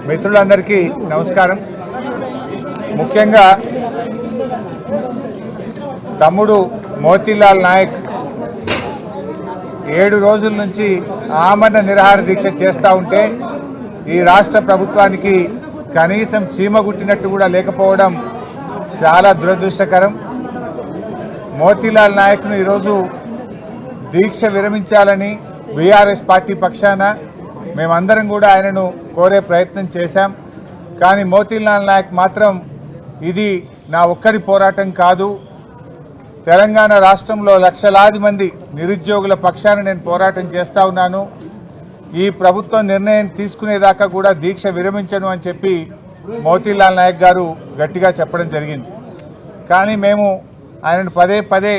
మిత్రులందరికీ నమస్కారం. ముఖ్యంగా తమ్ముడు మోతీలాల్ నాయక్ 7 రోజుల నుంచి ఆమరణ నిరాహార దీక్ష చేస్తూ ఉంటే ఈ రాష్ట్ర ప్రభుత్వానికి కనీసం చీమగుట్టినట్టు కూడా లేకపోవడం చాలా దురదృష్టకరం. మోతీలాల్ నాయక్ను ఈరోజు దీక్ష విరమించాలని బీఆర్ఎస్ పార్టీ పక్షాన మేమందరం కూడా ఆయనను కోరే ప్రయత్నం చేశాం. కానీ మోతీలాల్ నాయక్ మాత్రం ఇది నా ఒక్కరి పోరాటం కాదు, తెలంగాణ రాష్ట్రంలో లక్షలాది మంది నిరుద్యోగుల పక్షాన నేను పోరాటం చేస్తూ ఉన్నాను, ఈ ప్రభుత్వం నిర్ణయం తీసుకునేదాకా కూడా దీక్ష విరమించను అని చెప్పి మోతీలాల్ నాయక్ గారు గట్టిగా చెప్పడం జరిగింది. కానీ మేము ఆయనను పదే పదే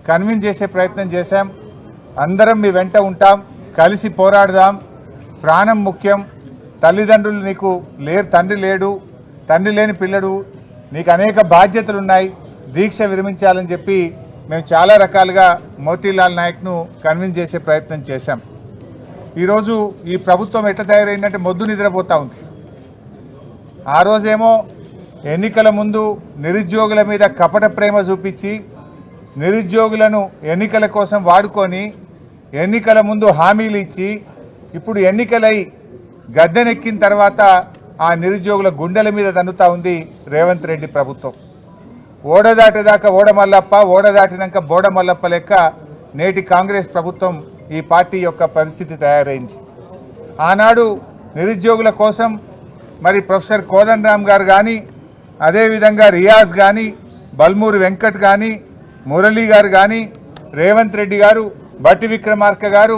కన్విన్స్ చేసే ప్రయత్నం చేశాం. అందరం మీ వెంట ఉంటాం, కలిసి పోరాడదాం, ప్రాణం ముఖ్యం, తల్లిదండ్రులు నీకు లేరు, తండ్రి లేడు, తండ్రి లేని పిల్లడు, నీకు అనేక బాధ్యతలు ఉన్నాయి, దీక్ష విరమించాలని చెప్పి మేము చాలా రకాలుగా మోతీలాల్ నాయక్ను కన్విన్స్ చేసే ప్రయత్నం చేశాం. ఈరోజు ఈ ప్రభుత్వం ఎట్లా తయారైందంటే మొద్దు నిద్రపోతూ ఉంది. ఆ రోజేమో ఎన్నికల ముందు నిరుద్యోగుల మీద కపట ప్రేమ చూపించి నిరుద్యోగులను ఎన్నికల కోసం వాడుకొని ఎన్నికల ముందు హామీలు ఇచ్చి ఇప్పుడు ఎన్నికలై గద్దెనెక్కిన తర్వాత ఆ నిరుద్యోగుల గుండెల మీద తన్నుతా ఉంది రేవంత్ రెడ్డి ప్రభుత్వం. ఓడదాటేదాకా ఓడమల్లప్ప, ఓడదాటినాక బోడమల్లప్ప లెక్క నేటి కాంగ్రెస్ ప్రభుత్వం ఈ పార్టీ యొక్క పరిస్థితి తయారైంది. ఆనాడు నిరుద్యోగుల కోసం మరి ప్రొఫెసర్ కోదండరామ్ గారు కానీ, అదేవిధంగా రియాజ్ కానీ, బల్మూరి వెంకట్ కానీ, మురళీ గారు కానీ, రేవంత్ రెడ్డి గారు, బట్టి విక్రమార్క గారు,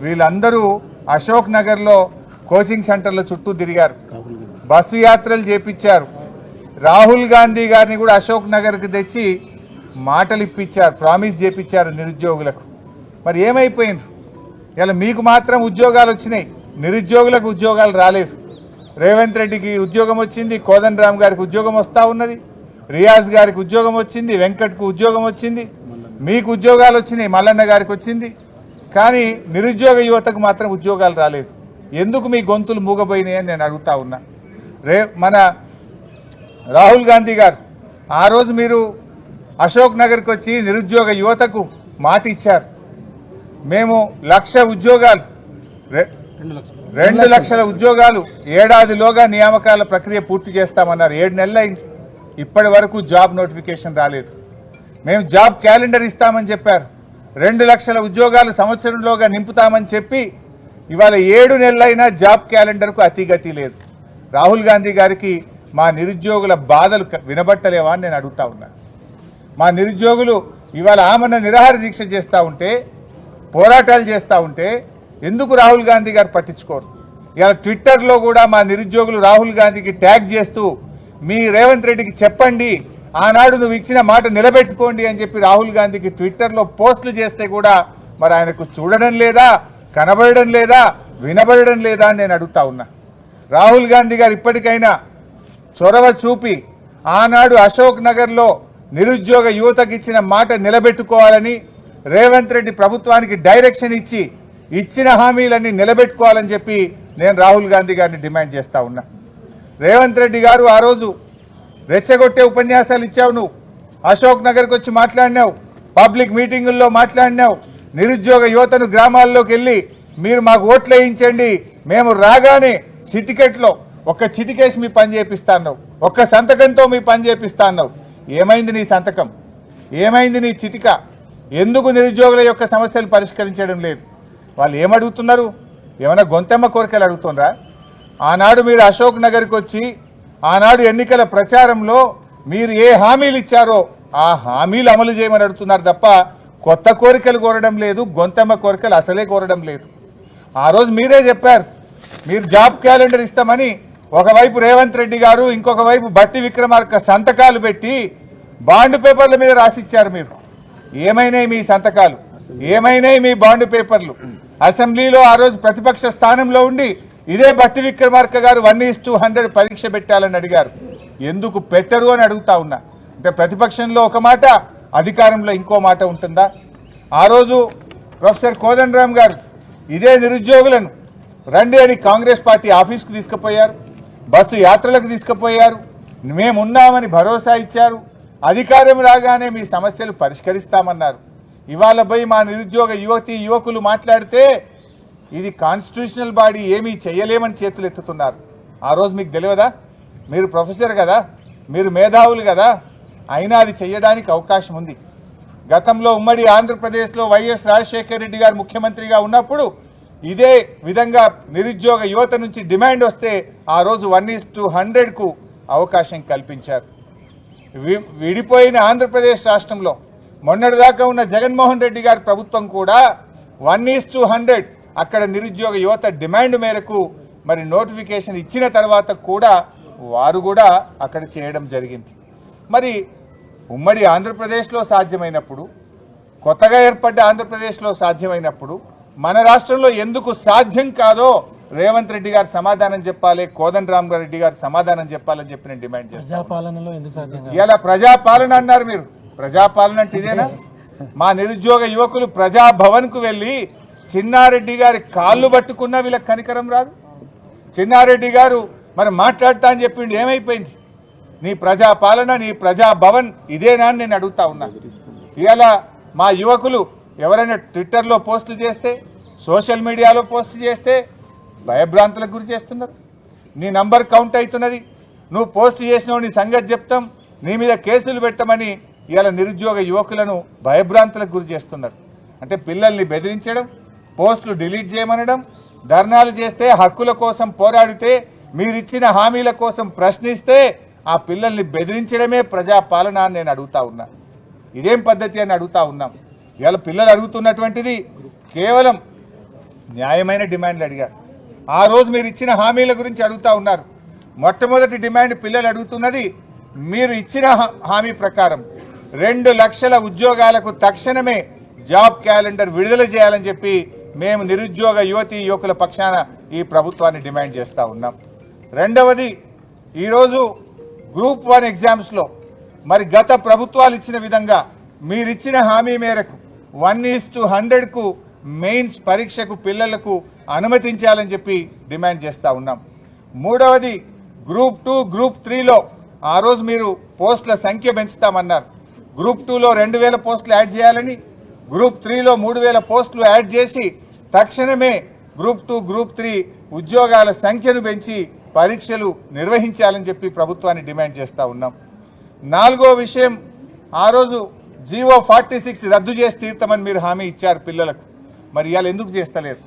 వీళ్ళందరూ అశోక్ నగర్లో కోచింగ్ సెంటర్ల చుట్టూ తిరిగారు, బస్సు యాత్రలు చేపించారు. రాహుల్ గాంధీ గారిని కూడా అశోక్ నగర్కి తెచ్చి మాటలు ఇప్పించారు, ప్రామిస్ చేపించారు నిరుద్యోగులకు. మరి ఏమైపోయింది? ఇలా మీకు మాత్రం ఉద్యోగాలు వచ్చినాయి, నిరుద్యోగులకు ఉద్యోగాలు రాలేదు. రేవంత్ రెడ్డికి ఉద్యోగం వచ్చింది, కోదండరామ్ గారికి ఉద్యోగం వస్తూ ఉన్నది, రియాజ్ గారికి ఉద్యోగం వచ్చింది, వెంకట్కు ఉద్యోగం వచ్చింది, మీకు ఉద్యోగాలు వచ్చినాయి, మల్లన్న గారికి వచ్చింది. కానీ నిరుద్యోగ యువతకు మాత్రం ఉద్యోగాలు రాలేదు. ఎందుకు మీ గొంతులు మూగబోయినాయని నేను అడుగుతా ఉన్నా. మన రాహుల్ గాంధీ గారు ఆ రోజు మీరు అశోక్ నగర్కి వచ్చి నిరుద్యోగ యువతకు మాట ఇచ్చారు, మేము 1,00,000 ఉద్యోగాలు 2 లక్షల ఉద్యోగాలు ఏడాదిలోగా నియామకాల ప్రక్రియ పూర్తి చేస్తామన్నారు. 7 నెలలు అయింది, ఇప్పటి వరకు జాబ్ నోటిఫికేషన్ రాలేదు. మేము జాబ్ క్యాలెండర్ ఇస్తామని చెప్పారు, 2 లక్షల ఉద్యోగాలు సంవత్సరంలోగా నింపుతామని చెప్పి ఇవాళ 7 నెలలైనా జాబ్ క్యాలెండర్కు అతిగతి లేదు. రాహుల్ గాంధీ గారికి మా నిరుద్యోగుల బాధలు వినబట్టలేవా అని నేను అడుగుతా ఉన్నాను. మా నిరుద్యోగులు ఇవాళ ఆమరణ నిరాహార దీక్ష చేస్తూ ఉంటే, పోరాటాలు చేస్తూ ఉంటే ఎందుకు రాహుల్ గాంధీ గారు పట్టించుకోరు? ఇవాళ ట్విట్టర్లో కూడా మా నిరుద్యోగులు రాహుల్ గాంధీకి ట్యాగ్ చేస్తూ మీ రేవంత్ రెడ్డికి చెప్పండి, ఆనాడు నువ్వు ఇచ్చిన మాట నిలబెట్టుకోండి అని చెప్పి రాహుల్ గాంధీకి ట్విట్టర్లో పోస్టులు చేస్తే కూడా మరి ఆయనకు చూడడం లేదా, కనబడడం లేదా, వినబడడం లేదా అని నేను అడుగుతా ఉన్నా. రాహుల్ గాంధీ గారు ఇప్పటికైనా చొరవ చూపి ఆనాడు అశోక్ నగర్లో నిరుద్యోగ యువతకు ఇచ్చిన మాట నిలబెట్టుకోవాలని రేవంత్ రెడ్డి ప్రభుత్వానికి డైరెక్షన్ ఇచ్చి ఇచ్చిన హామీలన్నీ నిలబెట్టుకోవాలని చెప్పి నేను రాహుల్ గాంధీ గారిని డిమాండ్ చేస్తా ఉన్నా. రేవంత్ రెడ్డి గారు ఆ రోజు రెచ్చగొట్టే ఉపన్యాసాలు ఇచ్చావు, నువ్వు అశోక్ నగర్కి వచ్చి మాట్లాడినావు, పబ్లిక్ మీటింగుల్లో మాట్లాడినావు, నిరుద్యోగ యువతను గ్రామాల్లోకి వెళ్ళి మీరు మాకు ఓట్లు వేయించండి, మేము రాగానే చిటికెట్లో ఒక్క చిటికేసి మీ పని చేపిస్తాన్నావు, ఒక్క సంతకంతో మీ పని చేపిస్తాన్నావు. ఏమైంది నీ సంతకం? ఏమైంది నీ చిటిక? ఎందుకు నిరుద్యోగుల యొక్క సమస్యలు పరిష్కరించడం లేదు? వాళ్ళు ఏమడుగుతున్నారు? ఏమైనా గొంతెమ్మ కోరికలు అడుగుతున్నారా? ఆనాడు మీరు అశోక్ నగర్కి వచ్చి ఆనాడు ఎన్నికల ప్రచారంలో మీరు ఏ హామీలు ఇచ్చారో ఆ హామీలు అమలు చేయమని అడుగుతున్నారు తప్ప కొత్త కోరికలు కోరడం లేదు, గొంతెమ్మ కోరికలు అసలే కోరడం లేదు. ఆ రోజు మీరే చెప్పారు మీరు జాబ్ క్యాలెండర్ ఇస్తామని. ఒకవైపు రేవంత్ రెడ్డి గారు, ఇంకొక వైపు బట్టి విక్రమార్క సంతకాలు పెట్టి బాండ్ పేపర్ల మీద రాసిచ్చారు. మీరు ఏమైనాయి మీ సంతకాలు? ఏమైనాయి మీ బాండ్ పేపర్లు? అసెంబ్లీలో ఆ రోజు ప్రతిపక్ష స్థానంలో ఉండి ఇదే బట్టి విక్రమార్క గారు 1:100 పరీక్ష పెట్టాలని అడిగారు. ఎందుకు పెట్టరు అని అడుగుతా ఉన్నా. అంటే ప్రతిపక్షంలో ఒక మాట, అధికారంలో ఇంకో మాట ఉంటుందా? ఆ రోజు ప్రొఫెసర్ కోదండరామ్ గారు ఇదే నిరుద్యోగులను రండి అని కాంగ్రెస్ పార్టీ ఆఫీస్కు తీసుకుపోయారు, బస్సు యాత్రలకు తీసుకుపోయారు, మేమున్నామని భరోసా ఇచ్చారు. అధికారం రాగానే మీ సమస్యలు పరిష్కరిస్తామన్నారు. ఇవాళ పోయి మా నిరుద్యోగ యువకులు మాట్లాడితే ఇది కాన్స్టిట్యూషనల్ బాడీ, ఏమీ చెయ్యలేమని చేతులు ఎత్తుతున్నారు. ఆ రోజు మీకు తెలియదా? మీరు ప్రొఫెసర్ కదా, మీరు మేధావులు కదా, అయినా అది చెయ్యడానికి అవకాశం ఉంది. గతంలో ఉమ్మడి ఆంధ్రప్రదేశ్లో వైఎస్ రాజశేఖర రెడ్డి గారు ముఖ్యమంత్రిగా ఉన్నప్పుడు ఇదే విధంగా నిరుద్యోగ యువత నుంచి డిమాండ్ వస్తే ఆ రోజు 1:100కు అవకాశం కల్పించారు. విడిపోయిన ఆంధ్రప్రదేశ్ రాష్ట్రంలో మొన్నటిదాకా ఉన్న జగన్మోహన్ రెడ్డి గారి ప్రభుత్వం కూడా 1:100 అక్కడ నిరుద్యోగ యువత డిమాండ్ మేరకు మరి నోటిఫికేషన్ ఇచ్చిన తర్వాత కూడా వారు కూడా అక్కడ చేయడం జరిగింది. మరి ఉమ్మడి ఆంధ్రప్రదేశ్లో సాధ్యమైనప్పుడు, కొత్తగా ఏర్పడ్డ ఆంధ్రప్రదేశ్లో సాధ్యమైనప్పుడు మన రాష్ట్రంలో ఎందుకు సాధ్యం కాదో రేవంత్ రెడ్డి గారు సమాధానం చెప్పాలి, కోదండరామరెడ్డి గారు సమాధానం చెప్పాలని చెప్పి నేను డిమాండ్ చేస్తాను. ఇలా ప్రజాపాలన అన్నారు మీరు. ప్రజాపాలన అంటే ఇదేనా? మా నిరుద్యోగ యువకులు ప్రజాభవన్కు వెళ్ళి చిన్నారెడ్డి గారి కాళ్ళు పట్టుకున్నా వీళ్ళకి కనికరం రాదు. చిన్నారెడ్డి గారు మరి మాట్లాడతా అని చెప్పిండు, ఏమైపోయింది? నీ ప్రజాపాలన, నీ ప్రజాభవన్ ఇదేనా అని నేను అడుగుతా ఉన్నా. ఇవాళ మా యువకులు ఎవరైనా ట్విట్టర్లో పోస్టు చేస్తే, సోషల్ మీడియాలో పోస్ట్ చేస్తే భయభ్రాంతులకు గురి చేస్తున్నారు. నీ నంబర్ కౌంట్ అవుతున్నది, నువ్వు పోస్ట్ చేసినావు, నీ సంగతి చెప్తాం, నీ మీద కేసులు పెట్టమని ఇవాళ నిరుద్యోగ యువకులను భయభ్రాంతులకు గురి చేస్తున్నారు. అంటే పిల్లల్ని బెదిరించడం, పోస్టులు డిలీట్ చేయమనడం, ధర్నాలు చేస్తే, హక్కుల కోసం పోరాడితే, మీరిచ్చిన హామీల కోసం ప్రశ్నిస్తే ఆ పిల్లల్ని బెదిరించడమే ప్రజాపాలన అని నేను అడుగుతా ఉన్నా. ఇదేం పద్ధతి అని అడుగుతా ఉన్నాం. ఇవాళ పిల్లలు అడుగుతున్నటువంటిది కేవలం న్యాయమైన డిమాండ్లు అడిగారు. ఆ రోజు మీరు ఇచ్చిన హామీల గురించి అడుగుతా ఉన్నారు. మొట్టమొదటి డిమాండ్ పిల్లలు అడుగుతున్నది, మీరు ఇచ్చిన హామీ ప్రకారం 2 లక్షల ఉద్యోగాలకు తక్షణమే జాబ్ క్యాలెండర్ విడుదల చేయాలని చెప్పి మేము నిరుద్యోగ యువకుల పక్షాన ఈ ప్రభుత్వాన్ని డిమాండ్ చేస్తూ ఉన్నాం. రెండవది, ఈరోజు గ్రూప్ 1 ఎగ్జామ్స్లో మరి గత ప్రభుత్వాలు ఇచ్చిన విధంగా మీరిచ్చిన హామీ మేరకు 1:100కు మెయిన్స్ పరీక్షకు పిల్లలకు అనుమతించాలని చెప్పి డిమాండ్ చేస్తూ ఉన్నాం. మూడవది, గ్రూప్ 2, గ్రూప్ 3లో ఆ రోజు మీరు పోస్టుల సంఖ్య పెంచుతామన్నారు. గ్రూప్ 2లో 2000 పోస్టులు యాడ్ చేయాలని, గ్రూప్ 3లో 3000 పోస్టులు యాడ్ చేసి తక్షణమే గ్రూప్ 2, గ్రూప్ 3 ఉద్యోగాల సంఖ్యను పెంచి పరీక్షలు నిర్వహించాలని చెప్పి ప్రభుత్వాన్ని డిమాండ్ చేస్తూ ఉన్నాం. నాలుగో విషయం, ఆ రోజు జీవో 46 రద్దు చేసి తీర్తామని మీరు హామీ ఇచ్చారు పిల్లలకు. మరి ఇవాళ ఎందుకు చేస్తలేరు?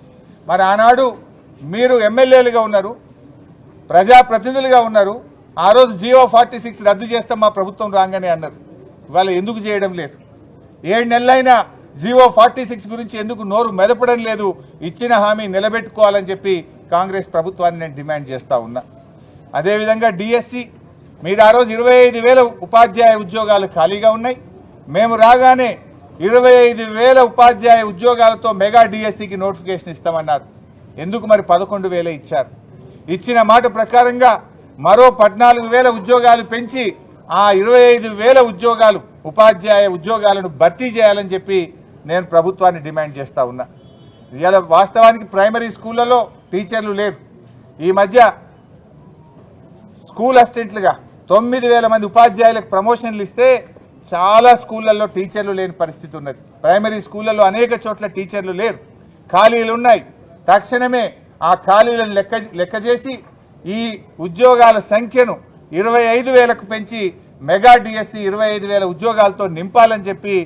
మరి ఆనాడు మీరు ఎమ్మెల్యేలుగా ఉన్నారు, ప్రజాప్రతినిధులుగా ఉన్నారు. ఆ రోజు జీవో 46 రద్దు చేస్తాం మా ప్రభుత్వం రాగానే అన్నారు. ఇవాళ ఎందుకు చేయడం లేదు? 7 నెలలైనా జీవో 46 గురించి ఎందుకు నోరు మెదపడం లేదు? ఇచ్చిన హామీ నిలబెట్టుకోవాలని చెప్పి కాంగ్రెస్ ప్రభుత్వాన్ని నేను డిమాండ్ చేస్తూ ఉన్నా. అదేవిధంగా డిఎస్సి మీద ఆ రోజు 25,000 ఉపాధ్యాయ ఉద్యోగాలు ఖాళీగా ఉన్నాయి. మేము రాగానే 25,000 ఉపాధ్యాయ ఉద్యోగాలతో మెగా డిఎస్సికి నోటిఫికేషన్ ఇస్తామన్నారు. ఎందుకు మరి 11,000 ఇచ్చారు? ఇచ్చిన మాట ప్రకారంగా మరో 14,000 ఉద్యోగాలు పెంచి ఆ 25,000 ఉద్యోగాలు ఉపాధ్యాయ ఉద్యోగాలను భర్తీ చేయాలని చెప్పి నేను ప్రభుత్వాన్ని డిమాండ్ చేస్తూ ఉన్నా. ఇవాళ వాస్తవానికి ప్రైమరీ స్కూళ్ళలో టీచర్లు లేరు. ఈ మధ్య స్కూల్ అసిస్టెంట్లుగా 9,000 మంది ఉపాధ్యాయులకు ప్రమోషన్లు ఇస్తే చాలా స్కూళ్ళల్లో టీచర్లు లేని పరిస్థితి ఉన్నది. ప్రైమరీ స్కూళ్ళల్లో అనేక చోట్ల టీచర్లు లేరు, ఖాళీలు ఉన్నాయి. తక్షణమే ఆ ఖాళీలను లెక్క చేసి ఈ ఉద్యోగాల సంఖ్యను 25,000కు పెంచి మెగా డిఎస్సి 25,000 ఉద్యోగాలతో నింపాలని చెప్పి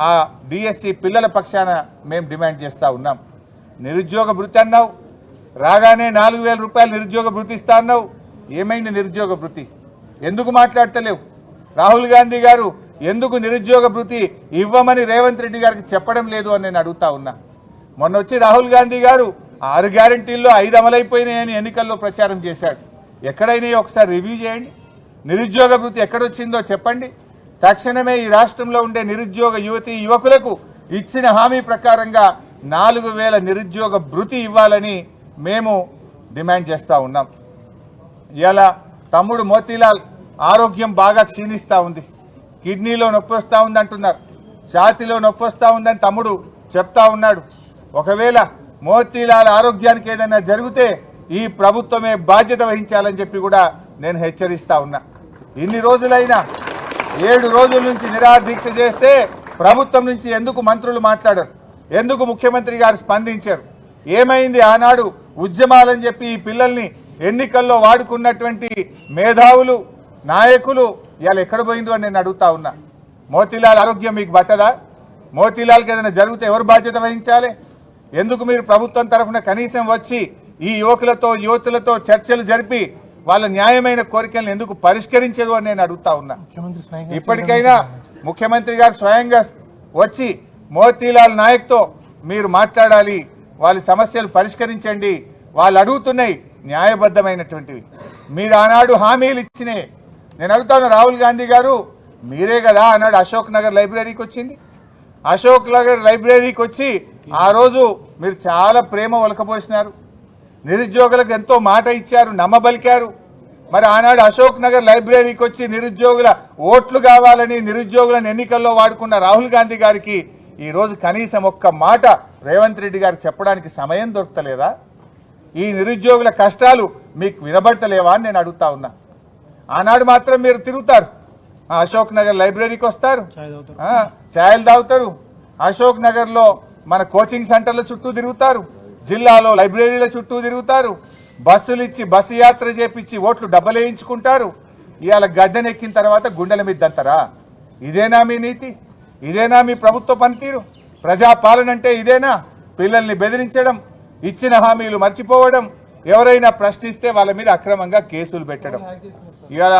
ఆ డిఎస్సి పిల్లల పక్షాన మేము డిమాండ్ చేస్తూ ఉన్నాం. నిరుద్యోగ భృతి అన్నావు, రాగానే 4,000 రూపాయలు నిరుద్యోగ భృతి ఇస్తా అన్నావు. ఏమైంది నిరుద్యోగ భృతి? ఎందుకు మాట్లాడతలేవు? రాహుల్ గాంధీ గారు ఎందుకు నిరుద్యోగ భృతి ఇవ్వమని రేవంత్ రెడ్డి గారికి చెప్పడం లేదు అని నేను అడుగుతా ఉన్నా. మొన్న వచ్చి రాహుల్ గాంధీ గారు 6 గ్యారంటీల్లో 5 అమలైపోయినాయని ఎన్నికల్లో ప్రచారం చేశాడు. ఎక్కడైనా ఒకసారి రివ్యూ చేయండి. నిరుద్యోగ భృతి ఎక్కడొచ్చిందో చెప్పండి. తక్షణమే ఈ రాష్ట్రంలో ఉండే నిరుద్యోగ యువకులకు ఇచ్చిన హామీ ప్రకారంగా 4,000 నిరుద్యోగ భృతి ఇవ్వాలని మేము డిమాండ్ చేస్తూ ఉన్నాం. ఇలా తమ్ముడు మోతీలాల్ ఆరోగ్యం బాగా క్షీణిస్తూ ఉంది, కిడ్నీలో నొప్పి వస్తూ ఉంది అంటున్నారు, ఛాతీలో నొప్పి వస్తూ ఉందని తమ్ముడు చెప్తా ఉన్నాడు. ఒకవేళ మోతీలాల్ ఆరోగ్యానికి ఏదైనా జరిగితే ఈ ప్రభుత్వమే బాధ్యత వహించాలని చెప్పి కూడా నేను హెచ్చరిస్తా ఉన్నా. ఇన్ని రోజులైనా 7 రోజుల నుంచి నిరాహార దీక్ష చేస్తే ప్రభుత్వం నుంచి ఎందుకు మంత్రులు మాట్లాడారు? ఎందుకు ముఖ్యమంత్రి గారు స్పందించారు? ఏమైంది? ఆనాడు ఉద్యమాలని చెప్పి ఈ పిల్లల్ని ఎన్నికల్లో వాడుకున్నటువంటి మేధావులు నాయకులు ఇవాళ ఎక్కడ పోయిందో అని నేను అడుగుతా ఉన్నా. మోతీలాల్ ఆరోగ్యం మీకు పట్టదా? మోతీలాల్కి ఏదైనా జరిగితే ఎవరు బాధ్యత వహించాలి? ఎందుకు మీరు ప్రభుత్వం తరఫున కనీసం వచ్చి ఈ యువతులతో చర్చలు జరిపి వాళ్ళ న్యాయమైన కోరికలను ఎందుకు పరిష్కరించరు అని నేను అడుగుతా ఉన్నా. ఇప్పటికైనా ముఖ్యమంత్రి గారు స్వయంగా వచ్చి మోతీలాల్ నాయక్తో మీరు మాట్లాడాలి, వాళ్ళ సమస్యలు పరిష్కరించండి. వాళ్ళు అడుగుతున్నాయి న్యాయబద్ధమైనటువంటివి. మీరు ఆనాడు హామీలు ఇచ్చినే. నేను అడుగుతా ఉన్నా, రాహుల్ గాంధీ గారు మీరే కదా ఆనాడు అశోక్ నగర్ లైబ్రరీకి వచ్చింది. అశోక్ నగర్ లైబ్రరీకి వచ్చి ఆ రోజు మీరు చాలా ప్రేమ ఒలకపోసినారు. నిరుద్యోగులకు ఎంతో మాట ఇచ్చారు, నమ్మబలికారు. మరి ఆనాడు అశోక్ నగర్ లైబ్రరీకి వచ్చి నిరుద్యోగుల ఓట్లు కావాలని నిరుద్యోగులను ఎన్నికల్లో వాడుకున్న రాహుల్ గాంధీ గారికి ఈరోజు కనీసం ఒక్క మాట రేవంత్ రెడ్డి గారికి చెప్పడానికి సమయం దొరకలేదా? ఈ నిరుద్యోగుల కష్టాలు మీకు వినబడతలేవా అని నేను అడుగుతా ఉన్నా. ఆనాడు మాత్రం మీరు తిరుగుతారు, అశోక్ నగర్ లైబ్రరీకి వస్తారు, ఛాయలు తాగుతారు, అశోక్ నగర్లో మన కోచింగ్ సెంటర్ల చుట్టూ తిరుగుతారు, జిల్లాలో లైబ్రరీల చుట్టూ తిరుగుతారు, బస్సులు ఇచ్చి బస్సు యాత్ర చేపించి ఓట్లు డబ్బలేయించుకుంటారు. ఇవాళ గద్దెనెక్కిన తర్వాత గుండెల మీద దంతరా? ఇదేనా మీ నీతి? ఇదేనా మీ ప్రభుత్వ పనితీరు? ప్రజాపాలన అంటే ఇదేనా? పిల్లల్ని బెదిరించడం, ఇచ్చిన హామీలు మర్చిపోవడం, ఎవరైనా ప్రశ్నిస్తే వాళ్ళ మీద అక్రమంగా కేసులు పెట్టడం. ఇవాళ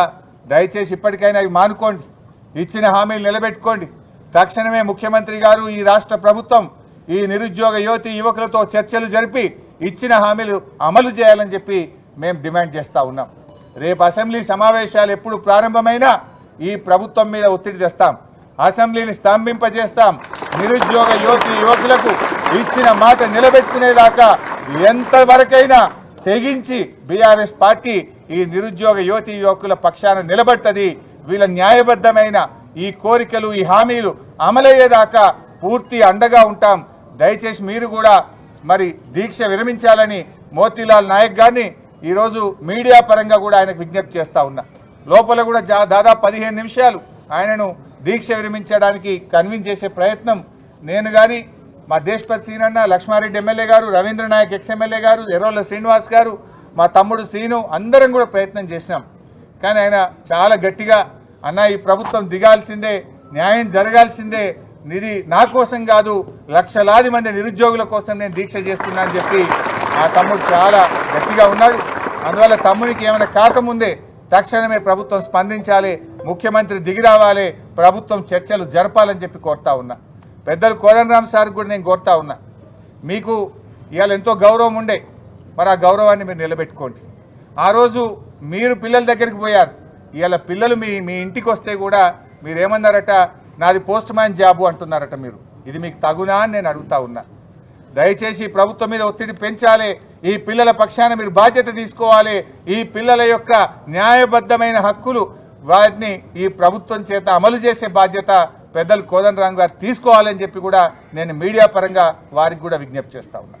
దయచేసి ఇప్పటికైనా ఇవి మానుకోండి, ఇచ్చిన హామీలు నిలబెట్టుకోండి. తక్షణమే ముఖ్యమంత్రి గారు, ఈ రాష్ట్ర ప్రభుత్వం ఈ నిరుద్యోగ యువకులతో చర్చలు జరిపి ఇచ్చిన హామీలు అమలు చేయాలని చెప్పి మేము డిమాండ్ చేస్తూ ఉన్నాం. రేపు అసెంబ్లీ సమావేశాలు ఎప్పుడు ప్రారంభమైనా ఈ ప్రభుత్వం మీద ఒత్తిడి తెస్తాం, అసెంబ్లీని స్తంభింపజేస్తాం. నిరుద్యోగ యువకులకు ఇచ్చిన మాట నిలబెట్టుకునేదాకా ఎంతవరకైనా తెగించి బీఆర్ఎస్ పార్టీ ఈ నిరుద్యోగ యువకుల పక్షాన నిలబడుతుంది. వీళ్ళ న్యాయబద్ధమైన ఈ కోరికలు, ఈ హామీలు అమలయ్యేదాకా పూర్తి అండగా ఉంటాం. దయచేసి మీరు కూడా మరి దీక్ష విరమించాలని మోతీలాల్ నాయక్ గారిని ఈరోజు మీడియా పరంగా కూడా ఆయనకు విజ్ఞప్తి చేస్తూ ఉన్నా. లోపల కూడా దాదాపు 15 నిమిషాలు ఆయనను దీక్ష విరమించడానికి కన్విన్స్ చేసే ప్రయత్నం నేను కానీ, మా దేశపతి సీనన్న, లక్ష్మారెడ్డి ఎమ్మెల్యే గారు, రవీంద్ర నాయక్ ఎక్స్ఎమ్మెల్యే గారు, ఎర్రోళ్ళ శ్రీనివాస్ గారు, మా తమ్ముడు సీను అందరం కూడా ప్రయత్నం చేసినాం. కానీ ఆయన చాలా గట్టిగా, అన్న ఈ ప్రభుత్వం దిగాల్సిందే, న్యాయం జరగాల్సిందే, ఇది నా కోసం కాదు లక్షలాది మంది నిరుద్యోగుల కోసం నేను దీక్ష చేస్తున్నా అని చెప్పి ఆ తమ్ముడు చాలా గట్టిగా ఉన్నాడు. అందువల్ల తమ్మునికి ఏమైనా కాకముందే తక్షణమే ప్రభుత్వం స్పందించాలి, ముఖ్యమంత్రి దిగి రావాలి, ప్రభుత్వం చర్చలు జరపాలని చెప్పి కోరుతా ఉన్నా. పెద్దలు కోదండరామ్ సార్ కూడా నేను కోరుతా ఉన్నా, మీకు ఇవాళ ఎంతో గౌరవం ఉండే, మరి ఆ గౌరవాన్ని మీరు నిలబెట్టుకోండి. ఆ రోజు మీరు పిల్లల దగ్గరికి పోయారు, ఇవాళ పిల్లలు మీ ఇంటికి వస్తే కూడా మీరేమన్నారట, నాది పోస్ట్ మ్యాన్ జాబు అంటున్నారట. మీరు ఇది మీకు తగునా అని నేను అడుగుతా ఉన్నా. దయచేసి ప్రభుత్వం మీద ఒత్తిడి పెంచాలి, ఈ పిల్లల పక్షాన మీరు బాధ్యత తీసుకోవాలి. ఈ పిల్లల యొక్క న్యాయబద్ధమైన హక్కులు వాటిని ఈ ప్రభుత్వం చేత అమలు చేసే బాధ్యత పెద్దలు కోదండరామ్ గారు తీసుకోవాలని చెప్పి కూడా నేను మీడియా పరంగా వారికి కూడా విజ్ఞప్తి చేస్తా ఉన్నా.